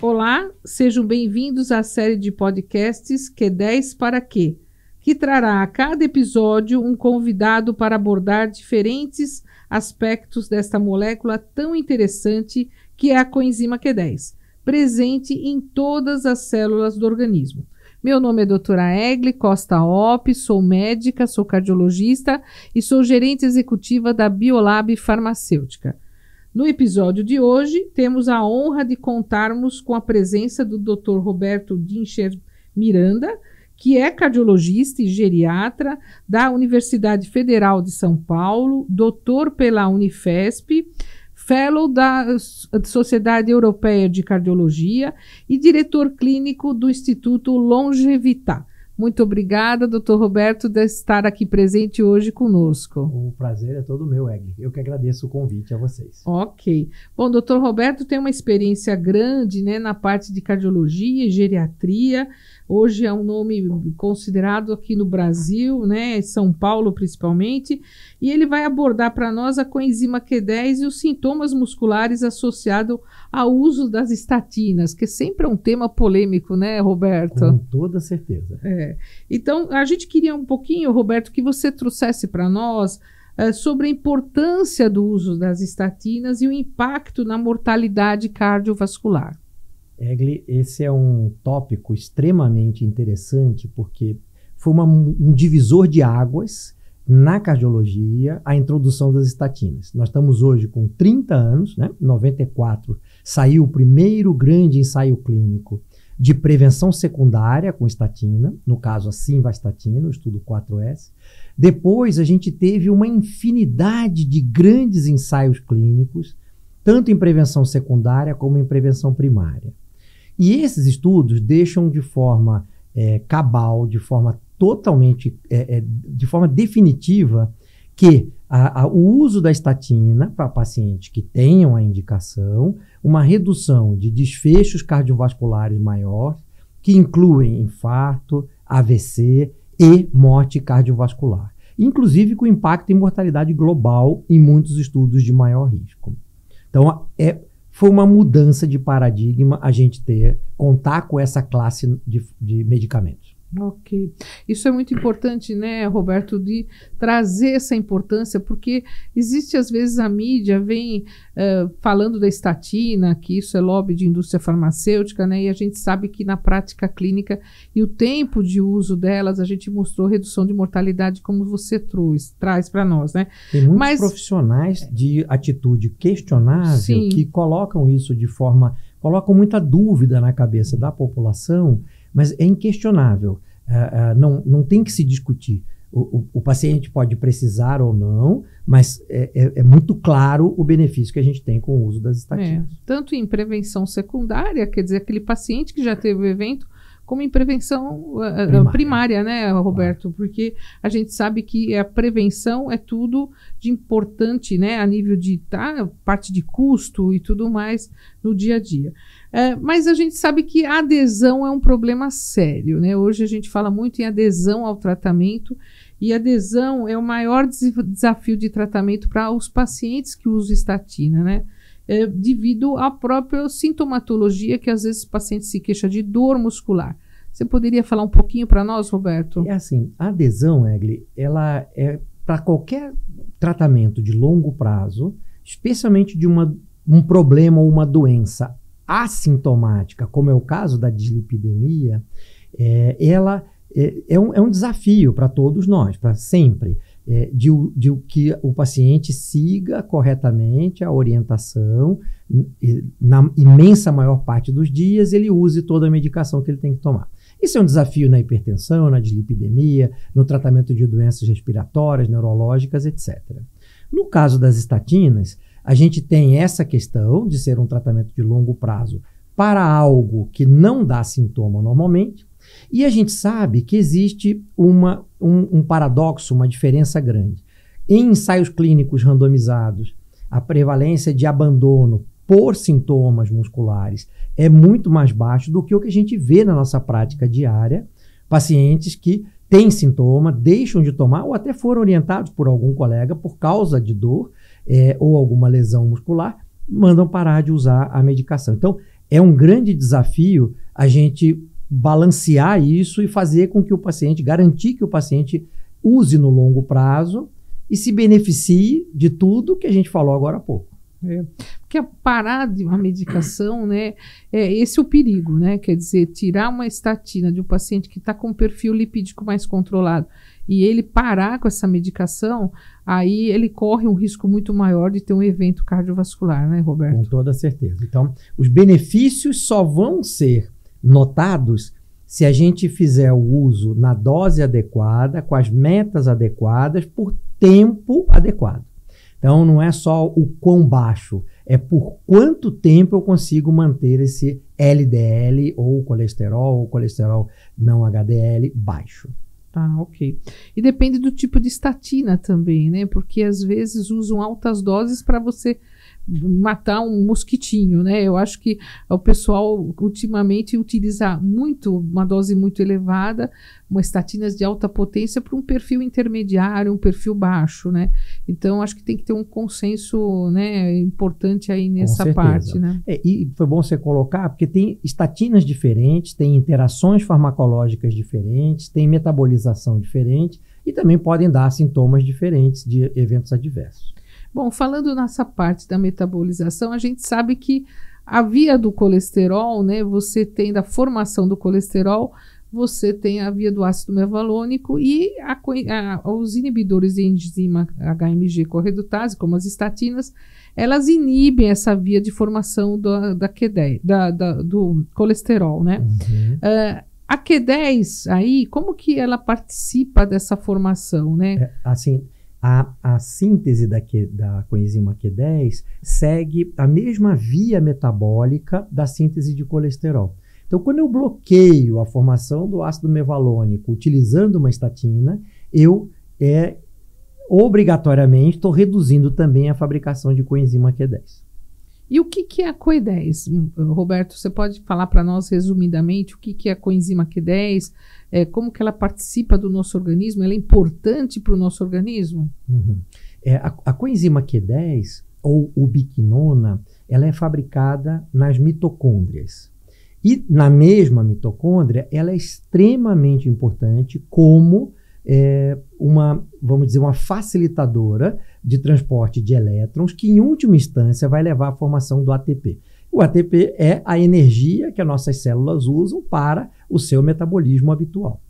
Olá, sejam bem-vindos à série de podcasts Q10 para Quê? Que trará a cada episódio um convidado para abordar diferentes aspectos desta molécula tão interessante que é a coenzima Q10, presente em todas as células do organismo. Meu nome é doutora Egli Costa Opp, sou médica, sou cardiologista e sou gerente executiva da Biolab Farmacêutica. No episódio de hoje, temos a honra de contarmos com a presença do Dr. Roberto Dincher Miranda, que é cardiologista e geriatra da Universidade Federal de São Paulo, doutor pela Unifesp, fellow da Sociedade Europeia de Cardiologia e diretor clínico do Instituto Longevità. Muito obrigada, doutor Roberto, de estar aqui presente hoje conosco. O prazer é todo meu, Egli. Eu que agradeço o convite a vocês. Ok. Bom, doutor Roberto tem uma experiência grande, né, na parte de cardiologia e geriatria. Hoje é um nome considerado aqui no Brasil, né, São Paulo principalmente, e ele vai abordar para nós a coenzima Q10 e os sintomas musculares associados ao uso das estatinas, que sempre é um tema polêmico, né, Roberto? Com toda certeza. Então, a gente queria um pouquinho, Roberto, que você trouxesse para nós sobre a importância do uso das estatinas e o impacto na mortalidade cardiovascular. Egli, esse é um tópico extremamente interessante porque foi um divisor de águas na cardiologia a introdução das estatinas. Nós estamos hoje com 30 anos, né? Em 94 saiu o primeiro grande ensaio clínico de prevenção secundária com estatina, no caso a simvastatina, o estudo 4S. Depois a gente teve uma infinidade de grandes ensaios clínicos, tanto em prevenção secundária como em prevenção primária. E esses estudos deixam de forma cabal, de forma totalmente, de forma definitiva, que o uso da estatina para pacientes que tenham a indicação, uma redução de desfechos cardiovasculares maior, que incluem infarto, AVC e morte cardiovascular, inclusive com impacto em mortalidade global em muitos estudos de maior risco. Então, foi uma mudança de paradigma a gente contar com essa classe de medicamentos. Ok. Isso é muito importante, né, Roberto, de trazer essa importância, porque existe, às vezes, a mídia vem falando da estatina, que isso é lobby de indústria farmacêutica, né, e a gente sabe que na prática clínica e o tempo de uso delas, a gente mostrou redução de mortalidade, como você traz para nós, né? Tem muitos profissionais de atitude questionável sim, que colocam isso colocam muita dúvida na cabeça da população, mas é inquestionável, não tem que se discutir. O paciente pode precisar ou não, mas é muito claro o benefício que a gente tem com o uso das estatinas. Tanto em prevenção secundária, quer dizer, aquele paciente que já teve o evento, como em prevenção primária, né, Roberto? Claro. Porque a gente sabe que a prevenção é tudo de importante, né, a nível de parte de custo e tudo mais no dia a dia. Mas a gente sabe que a adesão é um problema sério, né? Hoje a gente fala muito em adesão ao tratamento e adesão é o maior desafio de tratamento para os pacientes que usam estatina, né? Devido à própria sintomatologia que às vezes o paciente se queixa de dor muscular. Você poderia falar um pouquinho para nós, Roberto? É assim, a adesão, Egli, ela é para qualquer tratamento de longo prazo, especialmente de um problema ou uma doença assintomática, como é o caso da dislipidemia, ela é um desafio para todos nós, para sempre. De que o paciente siga corretamente a orientação, na imensa maior parte dos dias ele use toda a medicação que ele tem que tomar. Isso é um desafio na hipertensão, na dislipidemia, no tratamento de doenças respiratórias, neurológicas, etc. No caso das estatinas, a gente tem essa questão de ser um tratamento de longo prazo para algo que não dá sintoma normalmente, e a gente sabe que existe um paradoxo, uma diferença grande. Em ensaios clínicos randomizados, a prevalência de abandono por sintomas musculares é muito mais baixo do que o que a gente vê na nossa prática diária. Pacientes que têm sintoma, deixam de tomar ou até foram orientados por algum colega por causa de dor ou alguma lesão muscular, mandam parar de usar a medicação. Então, é um grande desafio a gente balancear isso e fazer com que o paciente, garantir que o paciente use no longo prazo e se beneficie de tudo que a gente falou agora há pouco. Porque parar de uma medicação, né, esse é o perigo, né? Quer dizer, tirar uma estatina de um paciente que está com um perfil lipídico mais controlado e ele parar com essa medicação, aí ele corre um risco muito maior de ter um evento cardiovascular, né, Roberto? Com toda certeza. Então, os benefícios só vão ser notados se a gente fizer o uso na dose adequada, com as metas adequadas, por tempo adequado. Então, não é só o quão baixo, é por quanto tempo eu consigo manter esse LDL ou colesterol não HDL baixo. Ah, ok. E depende do tipo de estatina também, né? Porque às vezes usam altas doses para você matar um mosquitinho, né? Eu acho que o pessoal ultimamente utiliza uma dose muito elevada, umas estatinas de alta potência para um perfil intermediário, um perfil baixo, né? Então acho que tem que ter um consenso, né, importante aí nessa parte, né? E foi bom você colocar, porque tem estatinas diferentes, tem interações farmacológicas diferentes, tem metabolização diferente e também podem dar sintomas diferentes de eventos adversos. Bom, falando nessa parte da metabolização, a gente sabe que a via do colesterol, né, você tem da formação do colesterol, você tem a via do ácido mevalônico e os inibidores de enzima HMG corredutase, como as estatinas, elas inibem essa via de formação do colesterol, né? Uhum. A Q10 aí, como que ela participa dessa formação, né? A síntese da coenzima Q10 segue a mesma via metabólica da síntese de colesterol. Então, quando eu bloqueio a formação do ácido mevalônico utilizando uma estatina, eu obrigatoriamente estou reduzindo também a fabricação de coenzima Q10. E o que é a Q10? Roberto, você pode falar para nós resumidamente o que é a coenzima Q10? Como que ela participa do nosso organismo? Ela é importante para o nosso organismo? Uhum. A coenzima Q10, ou ubiquinona, ela é fabricada nas mitocôndrias. E na mesma mitocôndria, ela é extremamente importante como uma facilitadora de transporte de elétrons que, em última instância, vai levar à formação do ATP. O ATP é a energia que as nossas células usam para o seu metabolismo habitual.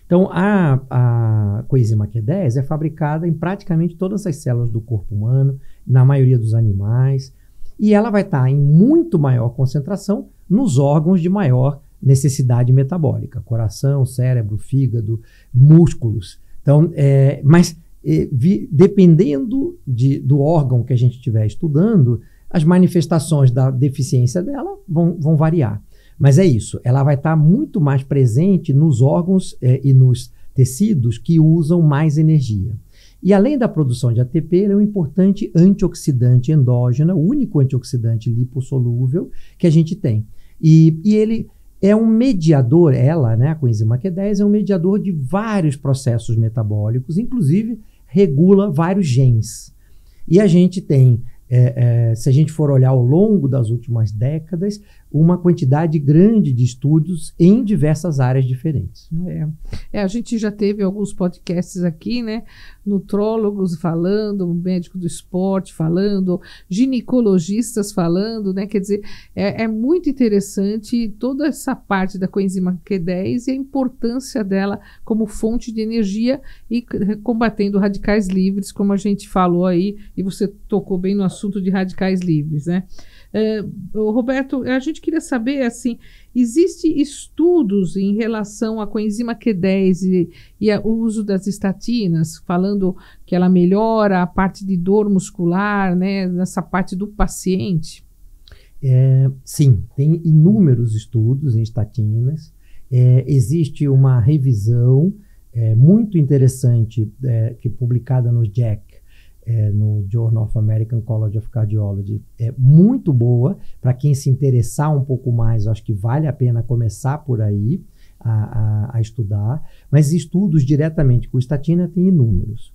Então, a coenzima Q10 é fabricada em praticamente todas as células do corpo humano, na maioria dos animais, e ela vai estar em muito maior concentração nos órgãos de maior necessidade metabólica, coração, cérebro, fígado, músculos. Então, dependendo do órgão que a gente estiver estudando, as manifestações da deficiência dela vão variar. Mas é isso, ela vai estar muito mais presente nos órgãos e nos tecidos que usam mais energia. E além da produção de ATP, ele é um importante antioxidante endógeno, o único antioxidante lipossolúvel que a gente tem. E ele é um mediador, a coenzima Q10 é um mediador de vários processos metabólicos, inclusive regula vários genes. E a gente tem, se a gente for olhar ao longo das últimas décadas, uma quantidade grande de estudos em diversas áreas diferentes. A gente já teve alguns podcasts aqui, né? Nutrólogos falando, médico do esporte falando, ginecologistas falando, né? Quer dizer, é muito interessante toda essa parte da coenzima Q10 e a importância dela como fonte de energia e combatendo radicais livres, como a gente falou aí, e você tocou bem no assunto de radicais livres, né? Roberto, a gente queria saber, assim, existem estudos em relação à coenzima Q10 e o uso das estatinas, falando que ela melhora a parte de dor muscular, né, nessa parte do paciente? Sim, tem inúmeros estudos em estatinas. Existe uma revisão muito interessante que publicada no JACC, no Journal of American College of Cardiology, muito boa. Para quem se interessar um pouco mais, eu acho que vale a pena começar por aí a estudar, mas estudos diretamente com estatina tem inúmeros.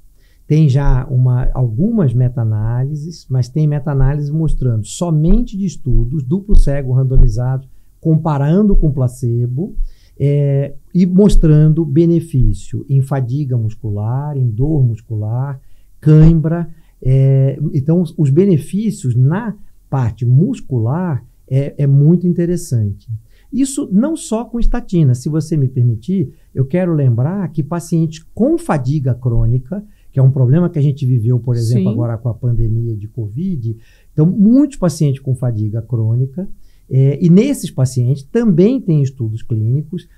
tem já algumas meta-análises, mas tem meta-análises mostrando somente de estudos, duplo cego randomizados, comparando com placebo, e mostrando benefício em fadiga muscular, em dor muscular, cãibra. Então, os benefícios na parte muscular é muito interessante. Isso não só com estatina. Se você me permitir, eu quero lembrar que pacientes com fadiga crônica, que é um problema que a gente viveu, por exemplo, Sim. agora com a pandemia de Covid, então muitos pacientes com fadiga crônica, e nesses pacientes também tem estudos clínicos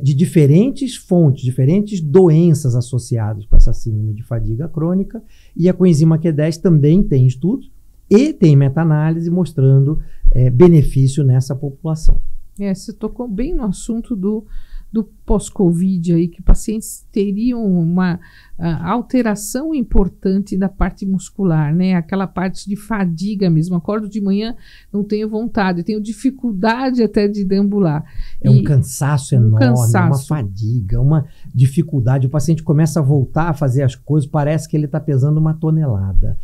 de diferentes fontes, diferentes doenças associadas com essa síndrome de fadiga crônica, e a coenzima Q10 também tem estudos e tem meta-análise mostrando benefício nessa população. Você tocou bem no assunto do pós-Covid aí, que pacientes teriam uma alteração importante da parte muscular, né? Aquela parte de fadiga mesmo. Acordo de manhã, não tenho vontade, tenho dificuldade até de deambular. Um cansaço enorme, uma fadiga, uma dificuldade. O paciente começa a voltar a fazer as coisas, parece que ele está pesando uma tonelada.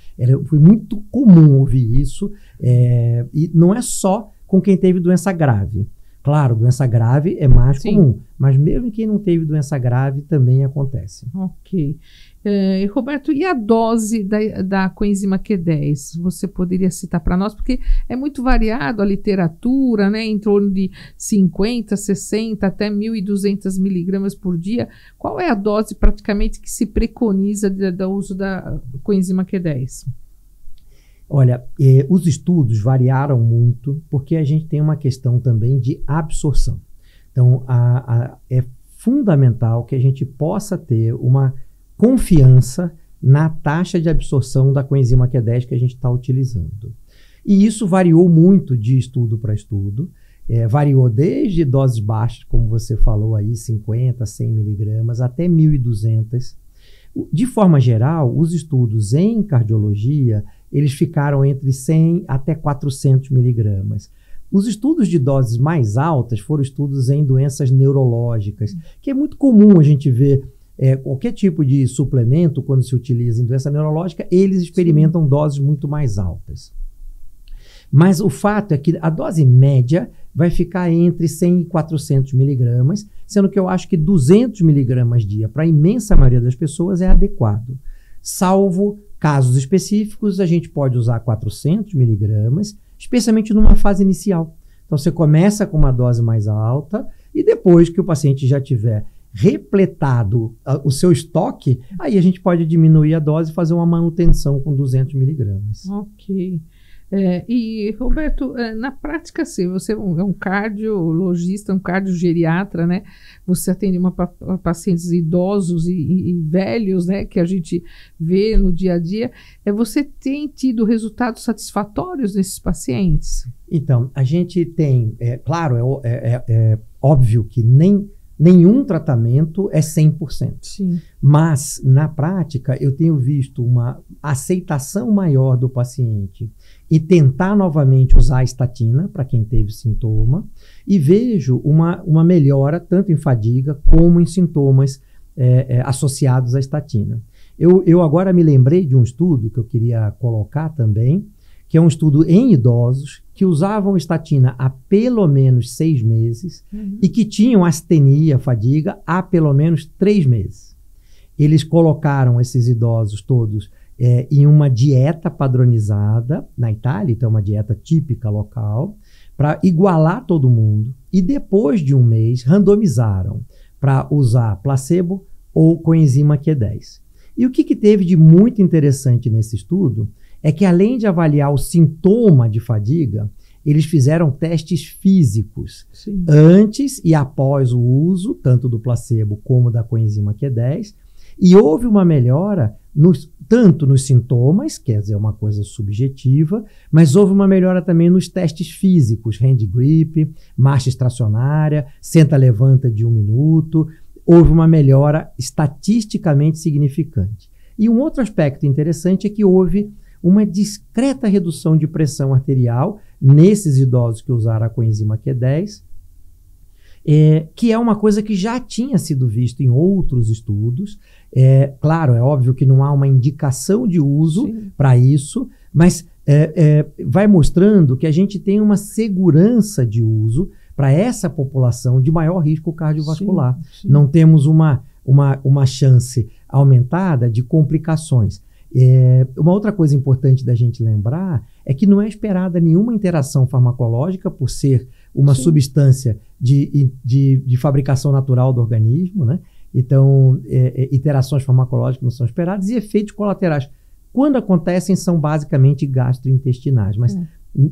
Foi muito comum ouvir isso, e não é só com quem teve doença grave. Claro, doença grave é mais comum, mas mesmo quem não teve doença grave também acontece. Ok. Roberto, e a dose da coenzima Q10? Você poderia citar para nós? Porque é muito variado a literatura, né? Em torno de 50, 60, até 1.200 miligramas por dia. Qual é a dose praticamente que se preconiza do uso da coenzima Q10? Olha, os estudos variaram muito porque a gente tem uma questão também de absorção. Então, é fundamental que a gente possa ter uma confiança na taxa de absorção da coenzima Q10 que a gente está utilizando. E isso variou muito de estudo para estudo. Variou desde doses baixas, como você falou aí, 50, 100 miligramas, até 1.200. De forma geral, os estudos em cardiologia, eles ficaram entre 100 até 400 miligramas. Os estudos de doses mais altas foram estudos em doenças neurológicas, que é muito comum a gente ver qualquer tipo de suplemento, quando se utiliza em doença neurológica, eles experimentam doses muito mais altas. Mas o fato é que a dose média vai ficar entre 100 e 400 miligramas, sendo que eu acho que 200 miligramas dia para a imensa maioria das pessoas é adequado. Salvo casos específicos, a gente pode usar 400 miligramas, especialmente numa fase inicial. Então, você começa com uma dose mais alta e depois que o paciente já tiver repletado o seu estoque, aí a gente pode diminuir a dose e fazer uma manutenção com 200 miligramas. Ok. E, Roberto, na prática, sim, você é um cardiologista, um cardiogeriatra, né? Você atende pacientes idosos e velhos, né? Que a gente vê no dia a dia. Você tem tido resultados satisfatórios nesses pacientes? Então, a gente tem, claro, é óbvio que nenhum tratamento é 100%. Sim. Mas, na prática, eu tenho visto uma aceitação maior do paciente e tentar novamente usar a estatina para quem teve sintoma, e vejo uma melhora tanto em fadiga como em sintomas associados à estatina. Eu agora me lembrei de um estudo que eu queria colocar também, que é um estudo em idosos que usavam estatina há pelo menos 6 meses e que tinham astenia, fadiga, há pelo menos 3 meses. Eles colocaram esses idosos todos em uma dieta padronizada na Itália, então uma dieta típica local, para igualar todo mundo, e depois de 1 mês randomizaram para usar placebo ou coenzima Q10. E o que teve de muito interessante nesse estudo é que, além de avaliar o sintoma de fadiga, eles fizeram testes físicos. Sim. Antes e após o uso, tanto do placebo como da coenzima Q10, e houve uma melhora tanto nos sintomas, quer dizer, uma coisa subjetiva, mas houve uma melhora também nos testes físicos, hand grip, marcha estacionária, senta-levanta de 1 minuto. Houve uma melhora estatisticamente significante. E um outro aspecto interessante é que houve uma discreta redução de pressão arterial nesses idosos que usaram a coenzima Q10. que é uma coisa que já tinha sido visto em outros estudos. Claro, é óbvio que não há uma indicação de uso para isso, mas vai mostrando que a gente tem uma segurança de uso para essa população de maior risco cardiovascular. Sim. Não temos uma chance aumentada de complicações. Uma outra coisa importante da gente lembrar é que não é esperada nenhuma interação farmacológica por ser uma substância de fabricação natural do organismo, né? Então, interações farmacológicas não são esperadas e efeitos colaterais, quando acontecem, são basicamente gastrointestinais. Mas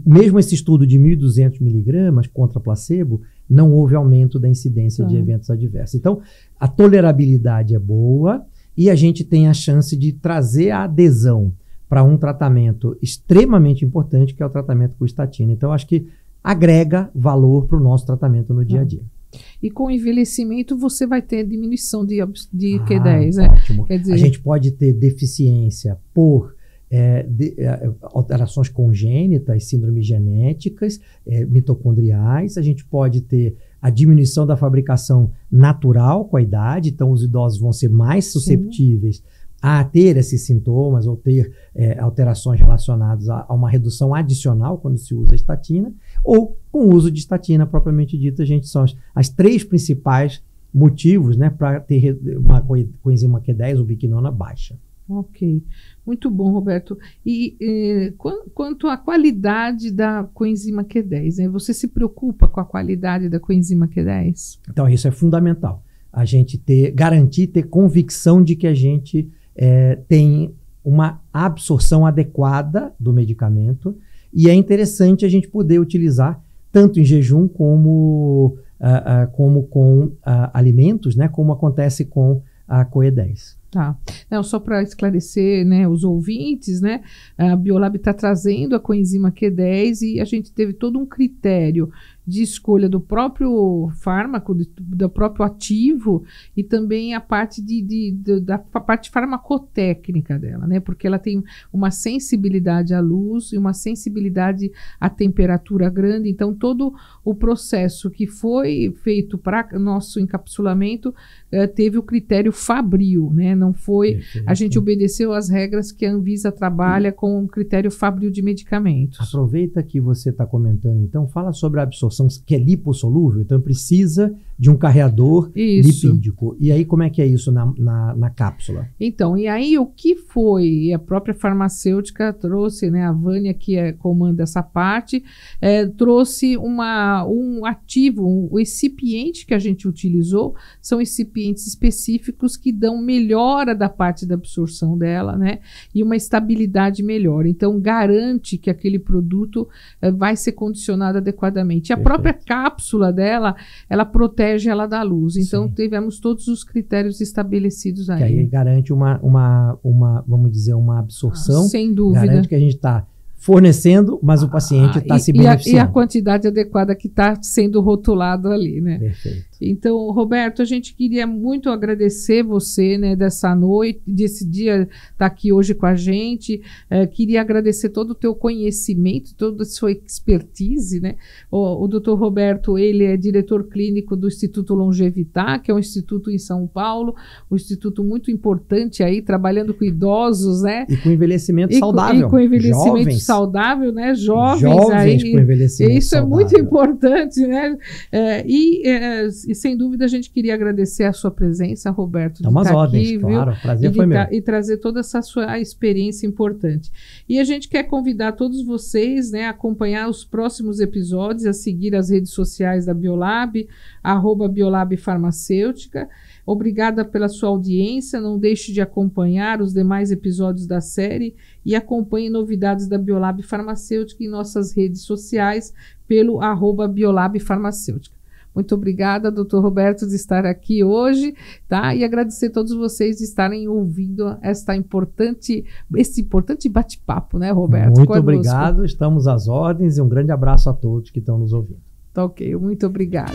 mesmo esse estudo de 1.200 miligramas contra placebo, não houve aumento da incidência de eventos adversos. Então, a tolerabilidade é boa e a gente tem a chance de trazer a adesão para um tratamento extremamente importante, que é o tratamento com estatina. Então, acho que agrega valor para o nosso tratamento no dia a dia. E com o envelhecimento você vai ter diminuição de Q10, né? Ótimo. Quer dizer, a gente pode ter deficiência por alterações congênitas, síndromes genéticas, mitocondriais. A gente pode ter a diminuição da fabricação natural com a idade, então os idosos vão ser mais susceptíveis a ter esses sintomas ou ter alterações relacionadas a uma redução adicional quando se usa a estatina, ou com o uso de estatina propriamente dita. São as três principais motivos, né, para ter uma coenzima Q10 ou biquinona baixa. Ok, muito bom, Roberto. E quanto à qualidade da coenzima Q10, né? Você se preocupa com a qualidade da coenzima Q10? Então, isso é fundamental. A gente garantir, ter convicção de que a gente tem uma absorção adequada do medicamento, e é interessante a gente poder utilizar tanto em jejum como com alimentos, né, como acontece com a CoE10. Tá. Não, só para esclarecer, né, os ouvintes, né, a Biolab está trazendo a coenzima Q10 e a gente teve todo um critério de escolha do próprio fármaco, do próprio ativo, e também a parte da parte farmacotécnica dela, né? Porque ela tem uma sensibilidade à luz e uma sensibilidade à temperatura grande. Então, todo o processo que foi feito para nosso encapsulamento teve o critério Fabril, né? Não foi... Perfeito. A gente obedeceu às regras que a Anvisa trabalha com o critério Fabril de medicamentos. Aproveita que você está comentando, então, fala sobre a absorção, que é lipossolúvel, então precisa de um carreador lipídico. E aí, como é que é isso na cápsula? Então, e aí o que foi? A própria farmacêutica trouxe, né, a Vânia, que comanda essa parte, trouxe um ativo, o excipiente que a gente utilizou, são excipientes específicos que dão melhora da parte da absorção dela, né, e uma estabilidade melhor. Então, garante que aquele produto vai ser condicionado adequadamente. A própria cápsula dela, ela protege ela da luz. Então, tivemos todos os critérios estabelecidos aí. Que aí garante vamos dizer, uma absorção. Sem dúvida. Garante que a gente está fornecendo, mas o paciente está se beneficiando. E a quantidade adequada que está sendo rotulado ali, né? Perfeito. Então, Roberto, a gente queria muito agradecer você, né, dessa noite, desse dia estar aqui hoje com a gente. Queria agradecer todo o teu conhecimento, toda a sua expertise, né? O Dr. Roberto, ele é diretor clínico do Instituto Longevitar, que é um instituto em São Paulo, um instituto muito importante aí, trabalhando com idosos, né? E com envelhecimento saudável. E com envelhecimento saudável, né? Jovens aí, com envelhecimento isso saudável. É muito importante, né? E sem dúvida a gente queria agradecer a sua presença, Roberto. Estamos às ordens, claro. Prazer foi meu. E trazer toda essa sua experiência importante. E a gente quer convidar todos vocês, né, a acompanhar os próximos episódios, a seguir as redes sociais da Biolab, @Biolab Farmacêutica. Obrigada pela sua audiência. Não deixe de acompanhar os demais episódios da série e acompanhe novidades da Biolab Farmacêutica em nossas redes sociais pelo @Biolab Farmacêutica. Muito obrigada, Dr. Roberto, de estar aqui hoje, tá? E agradecer a todos vocês de estarem ouvindo esse importante bate-papo, né, Roberto? Muito obrigado, estamos às ordens e um grande abraço a todos que estão nos ouvindo. Tá ok, muito obrigada.